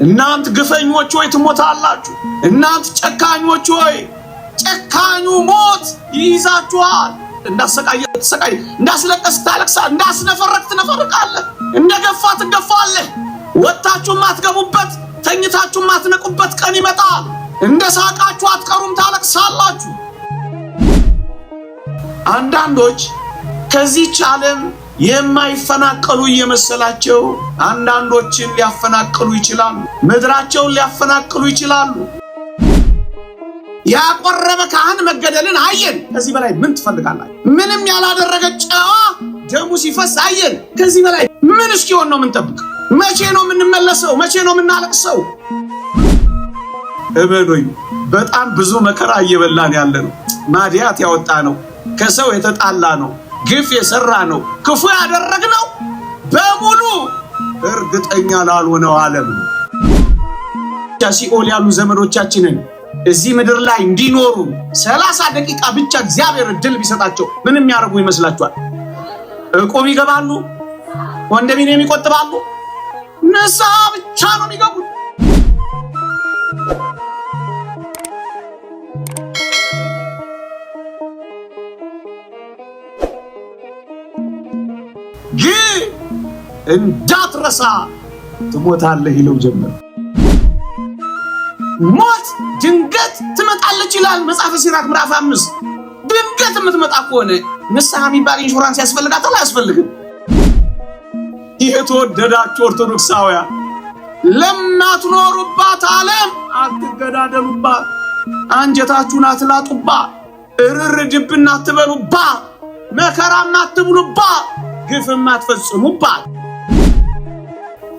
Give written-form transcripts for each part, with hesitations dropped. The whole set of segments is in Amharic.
እናንት ግፈኞች ሆይ ትሞታላችሁ። እናንት ጨካኞች ሆይ ጨካኙ ሞት ይይዛችኋል። እንዳሰቃየ ተሰቃይ፣ እንዳስለቀስ ታለቅሳለህ፣ እንዳስነፈረክ ትነፈርቃለህ፣ እንደገፋ ትገፋለህ። ወጣችሁ ማትገቡበት ተኝታችሁ ማትነቁበት ቀን ይመጣል። እንደሳቃችሁ አትቀሩም፣ ታለቅሳላችሁ። አንዳንዶች ከዚህ ዓለም የማይፈናቀሉ እየመሰላቸው አንዳንዶችን ሊያፈናቅሉ ይችላሉ። ምድራቸውን ሊያፈናቅሉ ይችላሉ። ያቆረበ ካህን መገደልን አየን። ከዚህ በላይ ምን ትፈልጋላችሁ? ምንም ያላደረገ ጨዋ ደሙ ሲፈስ አየን። ከዚህ በላይ ምን እስኪሆን ነው የምንጠብቀው? መቼ ነው የምንመለሰው? መቼ ነው የምናለቅሰው? እበሉኝ፣ በጣም ብዙ መከራ እየበላን ያለ ነው። ማዲያት ያወጣ ነው፣ ከሰው የተጣላ ነው፣ ግፍ የሰራ ነው፣ ክፉ ያደረግነው በሙሉ እርግጠኛ ላልሆነው ዓለም ነው። ሲኦል ያሉ ዘመዶቻችንን እዚህ ምድር ላይ እንዲኖሩ 30 ደቂቃ ብቻ እግዚአብሔር እድል ቢሰጣቸው ምን የሚያደርጉ ይመስላችኋል? እቁብ ይገባሉ፣ ኮንዶሚኒየም ይቆጥባሉ፣ ንስሐ ብቻ ነው የሚገቡት። ግን እንዳትረሳ ትሞታለህ ይለው ጀመር። ሞት ድንገት ትመጣለች ይላል መጽሐፈ ሲራክ ምዕራፍ 5። ድንገት የምትመጣ ከሆነ ንስሐ የሚባል ኢንሹራንስ ያስፈልጋታል? አያስፈልግም? የተወደዳችሁ ኦርቶዶክሳውያን ለማትኖሩባት ዓለም አትገዳደሉባት፣ አንጀታችሁን አትላጡባት፣ እርር ድብና አትበሉባት፣ መከራም አትብሉባት፣ ግፍም አትፈጽሙባት።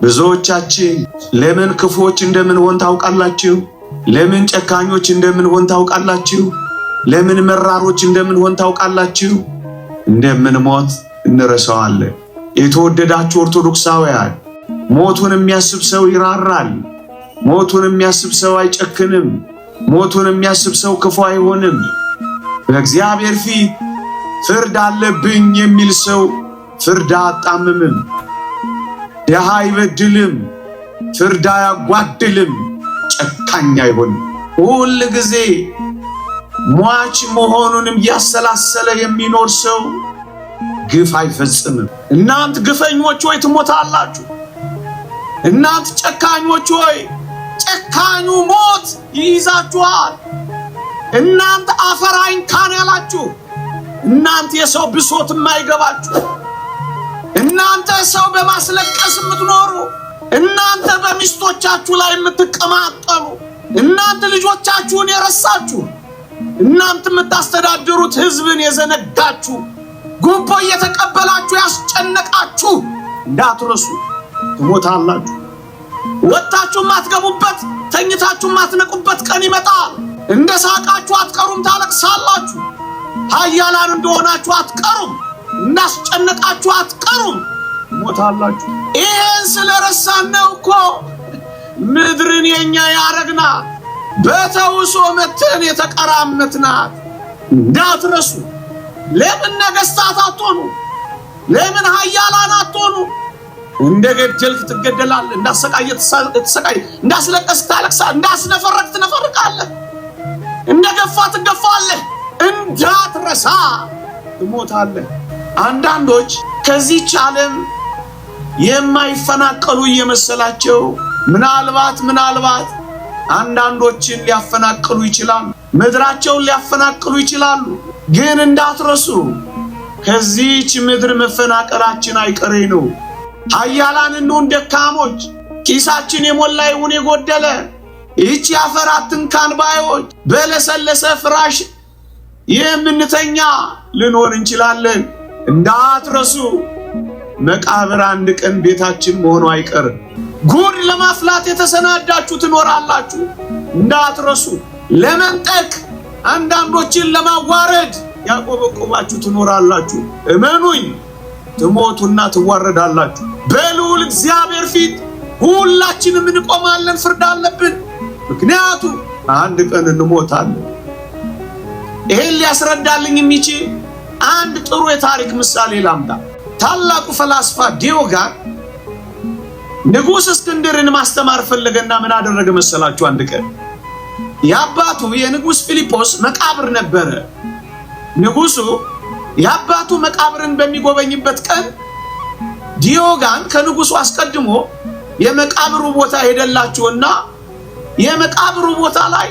ብዙዎቻችን ለምን ክፉዎች እንደምንሆን ታውቃላችሁ? ለምን ጨካኞች እንደምንሆን ታውቃላችሁ? ለምን መራሮች እንደምንሆን ታውቃላችሁ? እንደምንሞት እንረሳዋለን። የተወደዳችሁ ኦርቶዶክሳውያን ሞቱን የሚያስብ ሰው ይራራል። ሞቱን የሚያስብ ሰው አይጨክንም። ሞቱን የሚያስብ ሰው ክፉ አይሆንም። በእግዚአብሔር ፊት ፍርድ አለብኝ የሚል ሰው ፍርድ አያጣምምም። ድሃ አይበድልም፣ ፍርድ አያጓድልም፣ ጨካኝ አይሆንም። ሁል ጊዜ ሟች መሆኑንም ያሰላሰለ የሚኖር ሰው ግፍ አይፈጽምም። እናንት ግፈኞች ሆይ ትሞታላችሁ። እናንት ጨካኞች ሆይ ጨካኙ ሞት ይይዛችኋል። እናንት አፈር አይንካን ያላችሁ፣ እናንት የሰው ብሶት የማይገባችሁ፣ እናንተ ሰው በማስለቀስ የምትኖሩ፣ እናንተ በሚስቶቻችሁ ላይ የምትቀማጠሉ፣ እናንተ ልጆቻችሁን የረሳችሁ፣ እናንተ የምታስተዳድሩት ሕዝብን የዘነጋችሁ፣ ጉቦ እየተቀበላችሁ ያስጨነቃችሁ እንዳትረሱ ትሞታላችሁ። ወጣችሁ ማትገቡበት ተኝታችሁ ማትነቁበት ቀን ይመጣል። እንደሳቃችሁ አትቀሩም፣ ታለቅሳላችሁ። ኃያላን እንደሆናችሁ አትቀሩም፣ እንዳስጨነቃችሁ አትቀሩም፣ ትሞታላችሁ። ይሄን ስለረሳን ነው እኮ ምድርን የኛ ያረግናት፣ በተውሶ መተን የተቀራመትናት። እንዳትረሱ። ለምን ነገስታት አትሆኑ? ለምን ኃያላን አትሆኑ? እንደገደልክ ትገደላለህ፣ እንዳሰቃየህ ትሰቃያለህ፣ እንዳስለቀስክ ታለቅሳለህ፣ እንዳስነፈረክ ትነፈርቃለህ፣ እንደገፋ ትገፋለህ። እንዳትረሳ ትሞታለህ። አንዳንዶች ከዚህ ዓለም የማይፈናቀሉ እየመሰላቸው ምናልባት አንዳንዶችን ሊያፈናቅሉ ይችላሉ፣ ምድራቸውን ሊያፈናቅሉ ይችላሉ። ግን እንዳትረሱ ከዚህች ምድር መፈናቀላችን አይቀሬ ነው። ኃያላን እንሁን ደካሞች፣ ኪሳችን የሞላ ይሁን የጎደለ፣ ይህች አፈር አትንካን ባዮች፣ በለሰለሰ ፍራሽ የምንተኛ ልንሆን እንችላለን። እንዳትረሱ መቃብር አንድ ቀን ቤታችን መሆኑ አይቀርም። ጉድ ለማፍላት የተሰናዳችሁ ትኖራላችሁ። እንዳትረሱ። ለመንጠቅ አንዳንዶችን ለማዋረድ ያቆበቆባችሁ ትኖራላችሁ። እመኑኝ ትሞቱና ትዋረዳላችሁ። በልዑል እግዚአብሔር ፊት ሁላችንም እንቆማለን፣ ፍርድ አለብን። ምክንያቱም አንድ ቀን እንሞታለን። ይሄን ሊያስረዳልኝ የሚችል አንድ ጥሩ የታሪክ ምሳሌ ላምጣ። ታላቁ ፈላስፋ ዲዮጋን ንጉሥ እስክንድርን ማስተማር ፈለገና ምን አደረገ መሰላችሁ? አንድ ቀን የአባቱ የንጉሥ ፊልጶስ መቃብር ነበረ። ንጉሡ የአባቱ መቃብርን በሚጎበኝበት ቀን ዲዮጋን ከንጉሡ አስቀድሞ የመቃብሩ ቦታ ሄደላቸውና የመቃብሩ ቦታ ላይ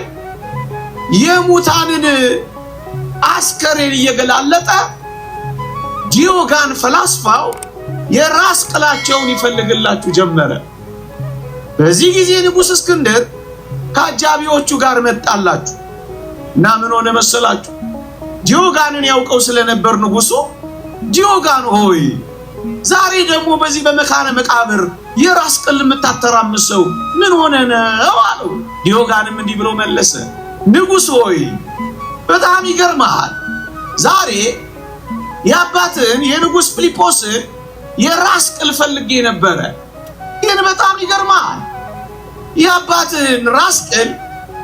የሙታንን አስከሬን እየገላለጠ ዲዮጋን ፈላስፋው የራስ ቅላቸውን ይፈልግላችሁ ጀመረ። በዚህ ጊዜ ንጉሥ እስክንድር ከአጃቢዎቹ ጋር መጣላችሁ እና ምን ሆነ መሰላችሁ? ዲዮጋንን ያውቀው ስለነበር ንጉሡ ዲዮጋን ሆይ ዛሬ ደግሞ በዚህ በመካነ መቃብር የራስ ቅል የምታተራምሰው ምን ሆነ ነው አለው። ዲዮጋንም እንዲህ ብሎ መለሰ፣ ንጉሥ ሆይ በጣም ይገርማል። ዛሬ የአባትን የንጉሥ ፊልጶስን የራስ ቅል ፈልጌ ነበረ። ግን በጣም ይገርማል፣ የአባትን ራስ ቅል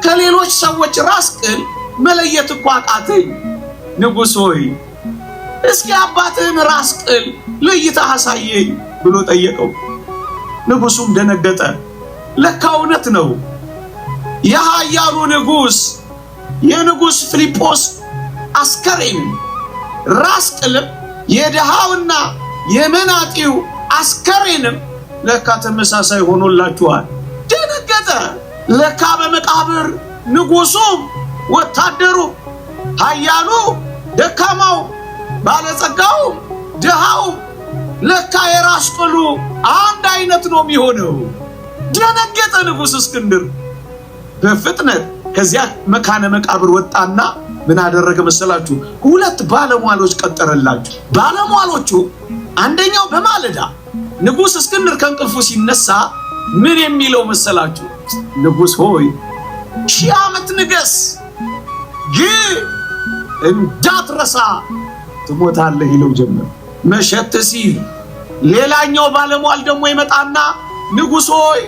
ከሌሎች ሰዎች ራስ ቅል መለየት እኮ አቃተኝ። ንጉሥ ሆይ እስኪ አባትን ራስ ቅል ለይተህ አሳየኝ ብሎ ጠየቀው። ንጉሡም ደነገጠ። ለካ እውነት ነው። የኃያሉ ንጉሥ የንጉሥ ፊልጶስ አስከሬን ራስ ቅልም የድሃውና የመናጢው አስከሬንም ለካ ተመሳሳይ ሆኖላችኋል። ደነገጠ። ለካ በመቃብር ንጉሡም ወታደሩ፣ ኃያሉ ደካማው፣ ባለጸጋው ድሃው ለካ የራስ ቅሉ አንድ አይነት ነው የሚሆነው። ደነገጠ ንጉሥ እስክንድር። በፍጥነት ከዚያ መካነ መቃብር ወጣና ምን አደረገ መሰላችሁ? 2 ባለሟሎች ቀጠረላችሁ። ባለሟሎቹ አንደኛው በማለዳ ንጉሥ እስክንድር ከእንቅልፉ ሲነሳ ምን የሚለው መሰላችሁ? ንጉሥ ሆይ 1000 ዓመት ንገስ፣ ግን እንዳትረሳ ትሞታለህ ይለው ጀመር። መሸት ሲል ሌላኛው ባለሟል ደግሞ ይመጣና ንጉሥ ሆይ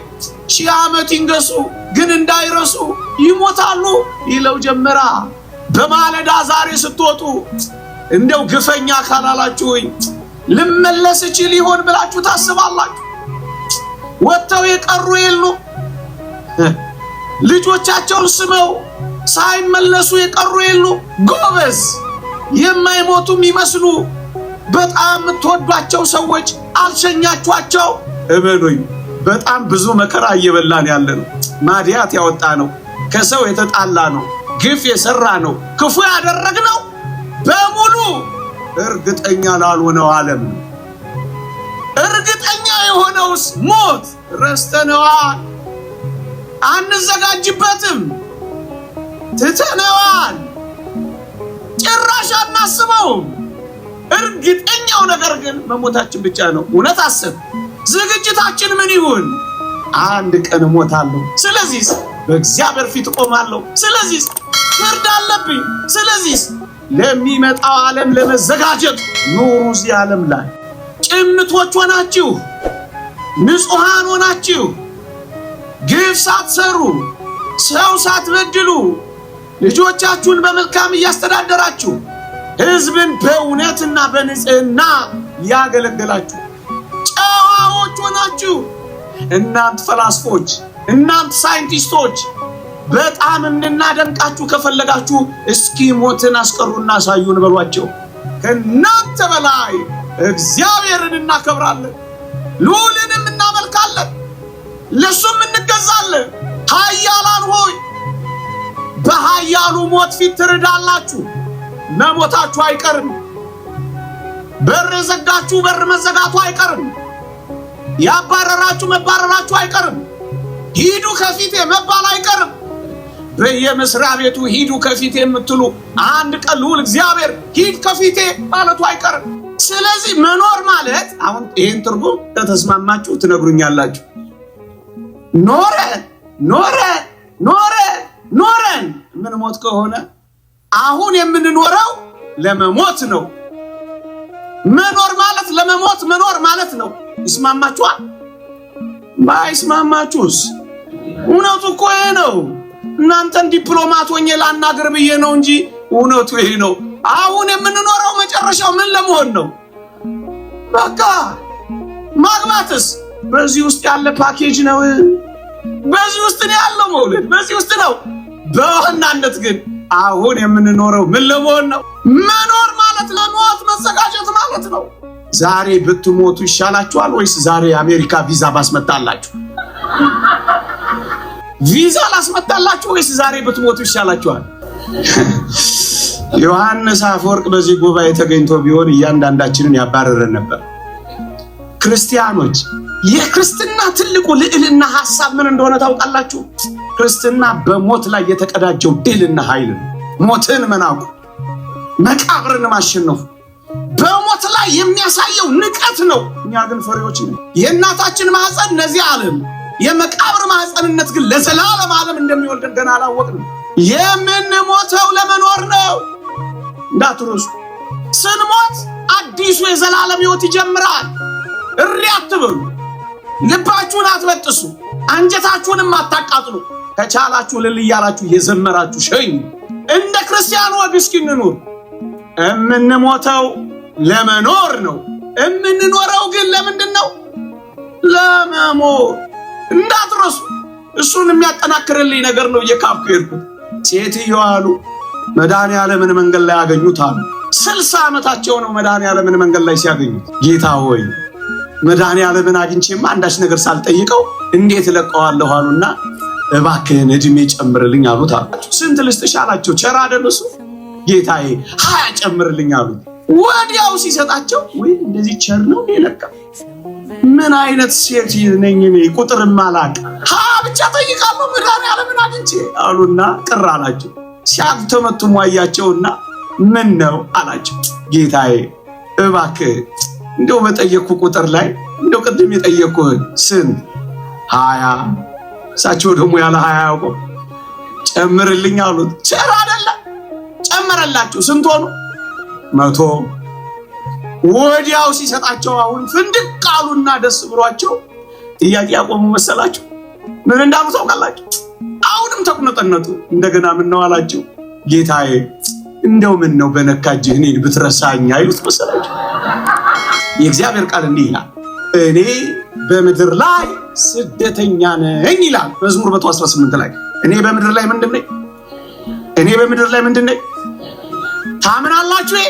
1000 ዓመት ይንገሱ፣ ግን እንዳይረሱ ይሞታሉ ይለው ጀመራ። በማለዳ ዛሬ ስትወጡ እንደው ግፈኛ ካላላችሁኝ ልመለስ እችል ይሆን ብላችሁ ታስባላችሁ? ወጥተው የቀሩ የሉ? ልጆቻቸውን ስመው ሳይመለሱ የቀሩ የሉ? ጎበዝ የማይሞቱ የሚመስሉ በጣም የምትወዷቸው ሰዎች አልሸኛችኋቸው? እመኑኝ በጣም ብዙ መከራ እየበላን ያለ ነው። ማዲያት ያወጣ ነው። ከሰው የተጣላ ነው። ግፍ የሰራ ነው። ክፉ ያደረግነው በሙሉ እርግጠኛ ላልሆነው ዓለም ነው። እርግጠኛ የሆነውስ ሞት ረስተነዋል፣ አንዘጋጅበትም፣ ትተነዋል፣ ጭራሽ አናስበውም። እርግጠኛው ነገር ግን መሞታችን ብቻ ነው። እውነት አስብ። ዝግጅታችን ምን ይሁን? አንድ ቀን እሞታለሁ፣ ስለዚህ በእግዚአብሔር ፊት እቆማለሁ፣ ስለዚህ ፍርድ አለብኝ፣ ስለዚህ ለሚመጣው ዓለም ለመዘጋጀት ኑሩ። እዚህ ዓለም ላይ ጭምቶች ሆናችሁ፣ ንጹሃን ሆናችሁ፣ ግፍ ሳትሰሩ፣ ሰው ሳትበድሉ፣ ልጆቻችሁን በመልካም እያስተዳደራችሁ፣ ሕዝብን በእውነትና በንጽህና ያገለገላችሁ ጨዋዎች ሆናችሁ፣ እናንተ ፈላስፎች፣ እናንተ ሳይንቲስቶች በጣም እንድናደንቃችሁ ከፈለጋችሁ እስኪ ሞትን አስቀሩና አሳዩን በሏቸው። ከእናንተ በላይ እግዚአብሔርን እናከብራለን፣ ልዑልንም እናመልካለን፣ ለሱም እንገዛለን። ኃያላን ሆይ በኃያሉ ሞት ፊት ትርዳላችሁ። መሞታችሁ አይቀርም። በር የዘጋችሁ በር መዘጋቱ አይቀርም። ያባረራችሁ መባረራችሁ አይቀርም። ሂዱ ከፊቴ መባል አይቀርም። በየመስሪያ ቤቱ ሂዱ ከፊቴ የምትሉ አንድ ቀን ልዑል እግዚአብሔር ሂድ ከፊቴ ማለቱ አይቀርም። ስለዚህ መኖር ማለት አሁን ይሄን ትርጉም ከተስማማችሁ ትነግሩኛላችሁ። ኖረን ምን ሞት ከሆነ አሁን የምንኖረው ለመሞት ነው። መኖር ማለት ለመሞት መኖር ማለት ነው። ይስማማችኋል? ባይስማማችሁስ? እውነቱ እኮ ይሄ ነው። እናንተን ዲፕሎማት ሆኜ ላናገር ብዬ ነው እንጂ እውነቱ ይሄ ነው። አሁን የምንኖረው መጨረሻው ምን ለመሆን ነው? በቃ ማግባትስ በዚህ ውስጥ ያለ ፓኬጅ ነው። በዚህ ውስጥ ነው ያለው መውለድ፣ በዚህ ውስጥ ነው። በዋናነት ግን አሁን የምንኖረው ምን ለመሆን ነው? መኖር ማለት ለሞት መዘጋጀት ማለት ነው። ዛሬ ብትሞቱ ይሻላችኋል ወይስ ዛሬ አሜሪካ ቪዛ ባስመጣላችሁ? ቪዛ ላስመጣላችሁ ወይስ ዛሬ ብትሞቱ ይሻላችኋል? ዮሐንስ አፈወርቅ በዚህ ጉባኤ ተገኝቶ ቢሆን እያንዳንዳችንን ያባረረን ነበር። ክርስቲያኖች፣ የክርስትና ትልቁ ልዕልና ሐሳብ ምን እንደሆነ ታውቃላችሁ? ክርስትና በሞት ላይ የተቀዳጀው ድልና ኃይል ነው። ሞትን መናቁ፣ መቃብርን ማሸነፉ በሞት ላይ የሚያሳየው ንቀት ነው። እኛ ግን ፈሪዎች ነን። የእናታችን ማህፀን ለዚህ ዓለም፣ የመቃብር ማህፀንነት ግን ለዘላለም ዓለም እንደሚወልደን ገና አላወቅንም። የምንሞተው ለመኖር ነው እንዳትረሱ። ስንሞት አዲሱ የዘላለም ሕይወት ይጀምራል። እሪ አትበሉ፣ ልባችሁን አትበጥሱ፣ አንጀታችሁንም አታቃጥሉ። ከቻላችሁ ልል እያላችሁ እየዘመራችሁ ሸኙ። እንደ ክርስቲያን ወግ እስኪ እንኑር። የምንሞተው ለመኖር ነው። የምንኖረው ግን ለምንድን ነው? ለመሞት እንዳትረሱ። እሱን የሚያጠናክርልኝ ነገር ነው እየካብኩ የሄድኩት። ሴትዮዋ አሉ መድኃኔዓለምን መንገድ ላይ ያገኙት አሉ። 60 ዓመታቸው ነው መድኃኔዓለምን መንገድ ላይ ሲያገኙት። ጌታ ሆይ መድኃኔዓለምን አግኝቼማ አንዳች ነገር ሳልጠይቀው እንዴት እለቀዋለሁ አሉና እባክህን እድሜ ጨምርልኝ አሉት አላቸው። ስንት ልስጥሽ አላቸው። ቸር አይደል እሱ? ጌታዬ 20 ጨምርልኝ አሉት። ወዲያው ሲሰጣቸው ወይ እንደዚህ ቸር ነው ለካ፣ ምን አይነት ሴት ነኝ እኔ ቁጥር ማላቅ ብቻ ጠይቃለሁ መድኃኔዓለምን አግኝቼ አሉና ቅር አላቸው። ሲያተመቱም ዋያቸውና ምን ነው አላቸው። ጌታዬ እባክህ እንደው በጠየቅኩ ቁጥር ላይ እንደው ቅድም የጠየቅኩህን ስንት 20 እሳቸው ደግሞ ያለ 20 ያውቁ ጨምርልኝ አሉት። ቸር አይደለ? ጨመረላቸው። ስንት ሆኑ? 100። ወዲያው ሲሰጣቸው አሁን ፍንድቅ አሉና ደስ ብሏቸው ጥያቄ ያቆሙ መሰላቸው። ምን እንዳሉ ታውቃላችሁ? አሁንም ተቁነጠነጡ። እንደገና ምን ነው አላቸው። ጌታዬ እንደው ምን ነው በነካጅህ እኔን ብትረሳኝ አይሉት መሰላቸው። የእግዚአብሔር ቃል እንዲህ ይላል፣ እኔ በምድር ላይ ስደተኛ ነኝ ይላል መዝሙር 118 ላይ። እኔ በምድር ላይ ምንድን ነኝ? እኔ በምድር ላይ ምንድን ነኝ? ታምናላችሁ?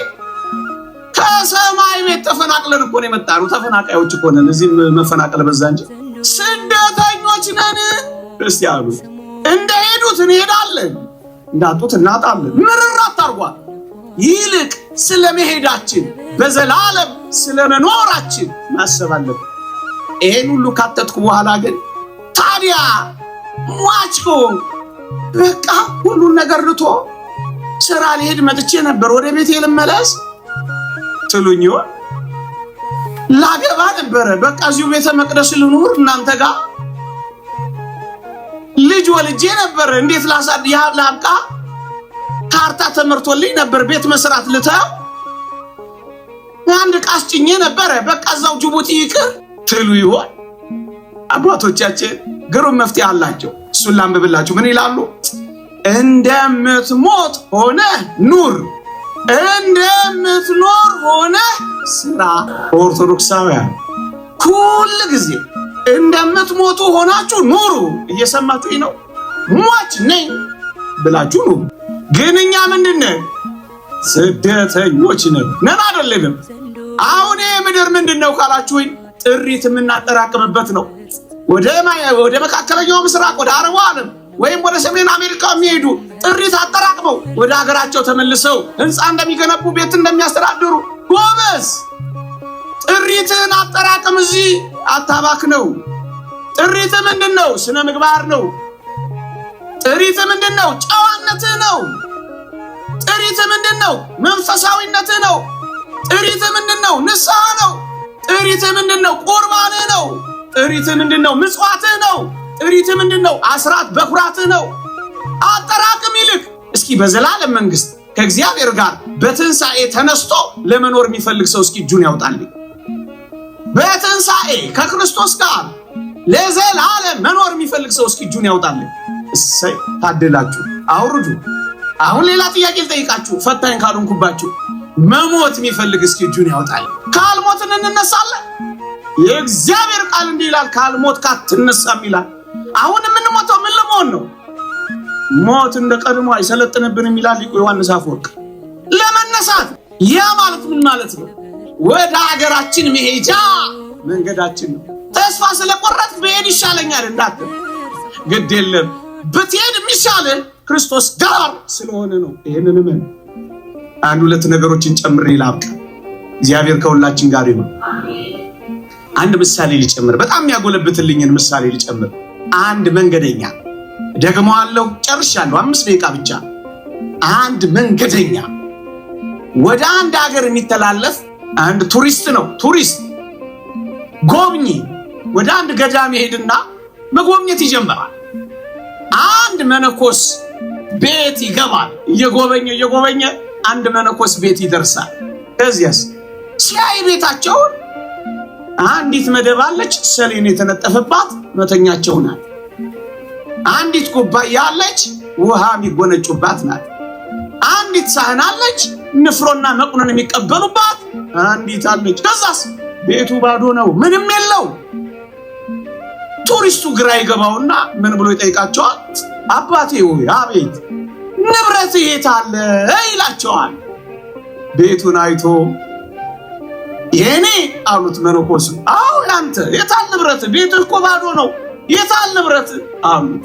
ከሰማይ ቤት ተፈናቅለን እኮ ነው የመጣነው። ተፈናቃዮች እኮ ነን። እዚህ መፈናቀል በዛ እንጂ ስደተኞች ነን። እስቲ አሉ እንደሄዱት እንሄዳለን፣ እንዳጡት እናጣለን። ምርር አታርጓል። ይልቅ ስለመሄዳችን በዘላለም ስለመኖራችን ማሰብ አለብን። ይሄን ሁሉ ካተትኩ በኋላ ግን ታዲያ ሟችኮ በቃ ሁሉን ነገር ልቶ ስራ ሊሄድ መጥቼ ነበር ወደ ቤቴ ልመለስ ትሉኝ ይሆን? ላገባ ነበረ በቃ እዚሁ ቤተ መቅደስ ልኑር እናንተ ጋር ልጅ ወልጄ ነበር እንዴት ላብቃ ካርታ ተመርቶልኝ ነበር ቤት መስራት ልተው አንድ ቃስጭኜ ነበር በቃ እዛው ጅቡቲ ይቅር ትሉ ይሆን? አባቶቻችን ግሩም መፍትሄ አላቸው። እሱን ላንብብላችሁ። ምን ይላሉ? እንደምትሞት ሆነ ኑር፣ እንደምትኖር ሆነ ስራ። ኦርቶዶክሳውያን ሁል ጊዜ እንደምትሞቱ ሆናችሁ ኑሩ። እየሰማችሁ ነው? ሟች ነኝ ብላችሁ ኑሩ። ግን እኛ ምንድነን? ስደተኞች ነን አይደለንም? አሁን ምድር ምንድነው ካላችሁኝ ጥሪት የምናጠራቅምበት ነው። ወደ መካከለኛው ምስራቅ ወደ አረቡ ዓለም ወይም ወደ ሰሜን አሜሪካ የሚሄዱ ጥሪት አጠራቅመው ወደ ሀገራቸው ተመልሰው ህንፃ እንደሚገነቡ ቤት እንደሚያስተዳድሩ ጎበዝ። ጥሪትን አጠራቅም፣ እዚህ አታባክ ነው። ጥሪት ምንድነው? ስነ ምግባር ነው። ጥሪት ምንድነው? ጨዋነትህ ነው። ጥሪት ምንድነው? መንፈሳዊነትህ ነው። ጥሪት ምንድነው? ንስሐ ነው። ጥሪት ምንድነው? ቁርባንህ ነው። ጥሪት ምንድነው? ምጽዋትህ ነው። ጥሪት ምንድነው? አስራት በኩራትህ ነው። አጠራቅም። ይልቅ እስኪ በዘላለም መንግስት ከእግዚአብሔር ጋር በትንሣኤ ተነስቶ ለመኖር የሚፈልግ ሰው እስኪ እጁን ያውጣልኝ። በትንሣኤ ከክርስቶስ ጋር ለዘላለም መኖር የሚፈልግ ሰው እስኪ እጁን ያውጣልኝ። እሰይ ታደላችሁ። አውርዱ። አሁን ሌላ ጥያቄ ልጠይቃችሁ፣ ፈታኝ ካልሆንኩባችሁ። መሞት የሚፈልግ እስኪ እጁን ያውጣልኝ። ካልሞትን እንነሳለን። የእግዚአብሔር ቃል እንዲህ ይላል፣ ካልሞትክ አትነሳም ይላል። አሁን የምንሞተው ምን ለመሆን ነው? ሞት እንደ ቀድሞ አይሰለጥንብንም ይላል ሊቁ ዮሐንስ አፈወርቅ። ለመነሳት። ያ ማለት ምን ማለት ነው? ወደ ሀገራችን መሄጃ መንገዳችን ነው። ተስፋ ስለቆረጥ ብሄድ ይሻለኛል እንዳትል፣ ግድ የለም ብትሄድ የሚሻልህ ክርስቶስ ጋር ስለሆነ ነው። ይሄንን ምን አንድ ሁለት ነገሮችን ጨምሬ ላብቃ። እግዚአብሔር ከሁላችን ጋር ይሁን። አንድ ምሳሌ ልጨምር፣ በጣም ያጎለብትልኝን ምሳሌ ልጨምር። አንድ መንገደኛ ደግሞ አለው፣ ጨርሻለሁ፣ 5 ደቂቃ ብቻ። አንድ መንገደኛ ወደ አንድ ሀገር የሚተላለፍ አንድ ቱሪስት ነው። ቱሪስት ጎብኚ ወደ አንድ ገዳም ይሄድና መጎብኘት ይጀምራል። አንድ መነኮስ ቤት ይገባል። እየጎበኘ አንድ መነኮስ ቤት ይደርሳል። ከዚያስ ሲያይ ቤታቸውን አንዲት መደብ አለች፣ ሰሌን የተነጠፈባት መተኛቸው ናት። አንዲት ኩባያ አለች፣ ውሃ የሚጎነጩባት ናት። አንዲት ሳህን አለች፣ ንፍሮና መቁነን የሚቀበሉባት አንዲት አለች። ከዛስ ቤቱ ባዶ ነው፣ ምንም የለው። ቱሪስቱ ግራ ይገባውና ምን ብሎ ይጠይቃቸዋል? አባቴ ሆይ አቤት፣ ንብረት የት አለ ይላቸዋል። ቤቱን አይቶ የኔ አሉት መነኮስ። አዎ ያንተ የታል ንብረት? ቤትህ እኮ ባዶ ነው፣ የታል ንብረት አሉት።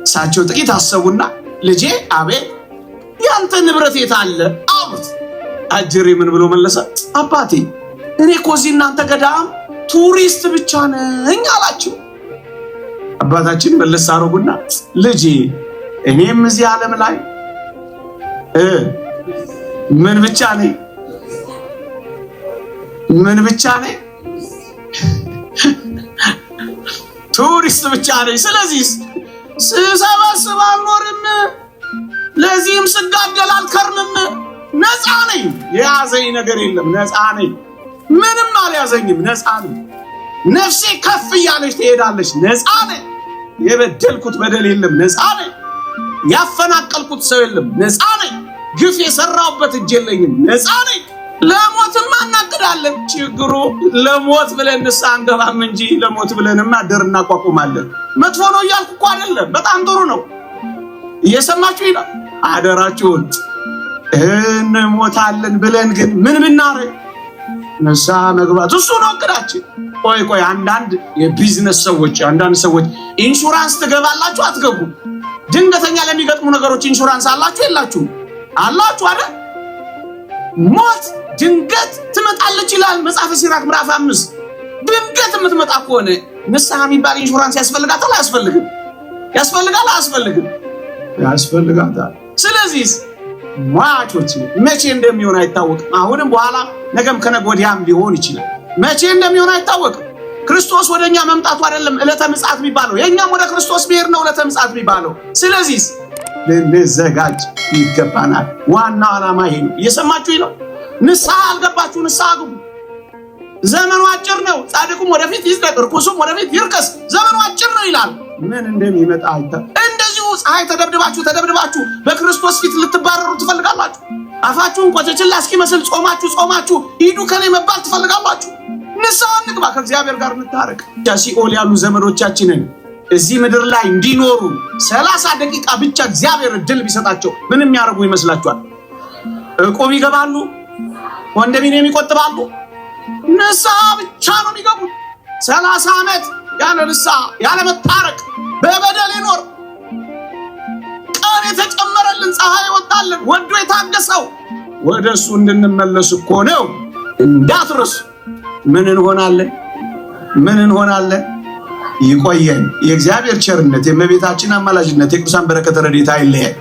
እሳቸው ጥቂት አሰቡና ልጄ አቤት፣ ያንተ ንብረት የት አለ አሉት። አጅሬ ምን ብሎ መለሰ? አባቴ እኔ እኮ እዚህ እናንተ ገዳም ቱሪስት ብቻ ነኝ አላቸው። አባታችን መለስ አረጉና ልጄ እኔም እዚህ ዓለም ላይ ምን ብቻ ነኝ? ቱሪስት ብቻ ነኝ። ስለዚህ ስሰበስብ አልኖርም፣ ለዚህም ስጋደል አልከርምም። ነፃ ነኝ፣ የያዘኝ ነገር የለም። ነፃ ነኝ፣ ምንም አልያዘኝም። ነፃ ነኝ። ነፍሴ ከፍ እያለች ትሄዳለች። ነፃ ነኝ። የበደልኩት በደል የለም። ነፃ ነኝ። ያፈናቀልኩት ሰው የለም። ነፃ ነኝ። ግፍ የሰራሁበት እጅ የለኝም። ነፃ ነኝ። ለሞትም እናቅዳለን። ችግሩ ለሞት ብለን ንስሐ አንገባም እንጂ ለሞት ብለንማ ደር እናቋቁማለን። መጥፎ ነው እያልኩ እኮ አይደለም፣ በጣም ጥሩ ነው። እየሰማችሁ ይላል። አደራችሁን እንሞታለን ብለን ግን ምን ብናረግ ንስሐ መግባት፣ እሱ ነው እቅዳችን። ቆይ አንዳንድ የቢዝነስ ሰዎች፣ አንዳንድ ሰዎች ኢንሹራንስ ትገባላችሁ አትገቡ? ድንገተኛ ለሚገጥሙ ነገሮች ኢንሹራንስ አላችሁ የላችሁ? አላችሁ አይደል? ሞት ድንገት ትመጣለች ይላል መጽሐፈ ሲራክ ምዕራፍ 5። ድንገት የምትመጣ ከሆነ ንስሐ የሚባል ኢንሹራንስ ያስፈልጋታል አያስፈልግም? ያስፈልጋል አያስፈልግም? ያስፈልጋታል። ስለዚህ ሟቾች መቼ እንደሚሆን አይታወቅም። አሁንም በኋላ ነገም ከነገ ወዲያም ሊሆን ይችላል። መቼ እንደሚሆን አይታወቅም። ክርስቶስ ወደኛ መምጣቱ አይደለም ዕለተ ምጽአት የሚባለው፣ የኛም ወደ ክርስቶስ ብሄር ነው ዕለተ ምጽአት የሚባለው። ስለዚህ ልንዘጋጅ ይገባናል። ዋና ዓላማ ይሄ ነው። እየሰማችሁ ነው። ንስሐ አልገባችሁ፣ ንስሐ ግቡ። ዘመኑ አጭር ነው። ጻድቁም ወደፊት ይዝደቅ፣ ርኩሱም ወደፊት ይርከስ። ዘመኑ አጭር ነው ይላል። ምን እንደሚመጣ እንደዚሁ ፀሐይ ተደብድባችሁ በክርስቶስ ፊት ልትባረሩ ትፈልጋላችሁ? አፋችሁን ቆጨችላ እስኪመስል ጾማችሁ ሂዱ ከኔ መባል ትፈልጋላችሁ? ንስሐ እንግባ፣ ከእግዚአብሔር ጋር እንታረቅ። ሲኦል ያሉ ዘመዶቻችንን እዚህ ምድር ላይ እንዲኖሩ 30 ደቂቃ ብቻ እግዚአብሔር እድል ቢሰጣቸው ምን የሚያደርጉ ይመስላችኋል? እቁብ ይገባሉ? ኮንዶሚኒየም ይቆጥባሉ? ንስሐ ብቻ ነው የሚገቡት። 30 ዓመት ያለ ንስሐ ያለ መታረቅ በበደል ይኖር። ቀን የተጨመረልን ፀሐይ ወጣልን ወዶ የታገሰው ወደሱ እንድንመለስ እኮ ነው። እንዳትረሱ። ምን እንሆናለን? ይቆየን። የእግዚአብሔር ቸርነት፣ የእመቤታችን አማላጅነት፣ የቅዱሳን በረከት ረድኤታ አይለየን።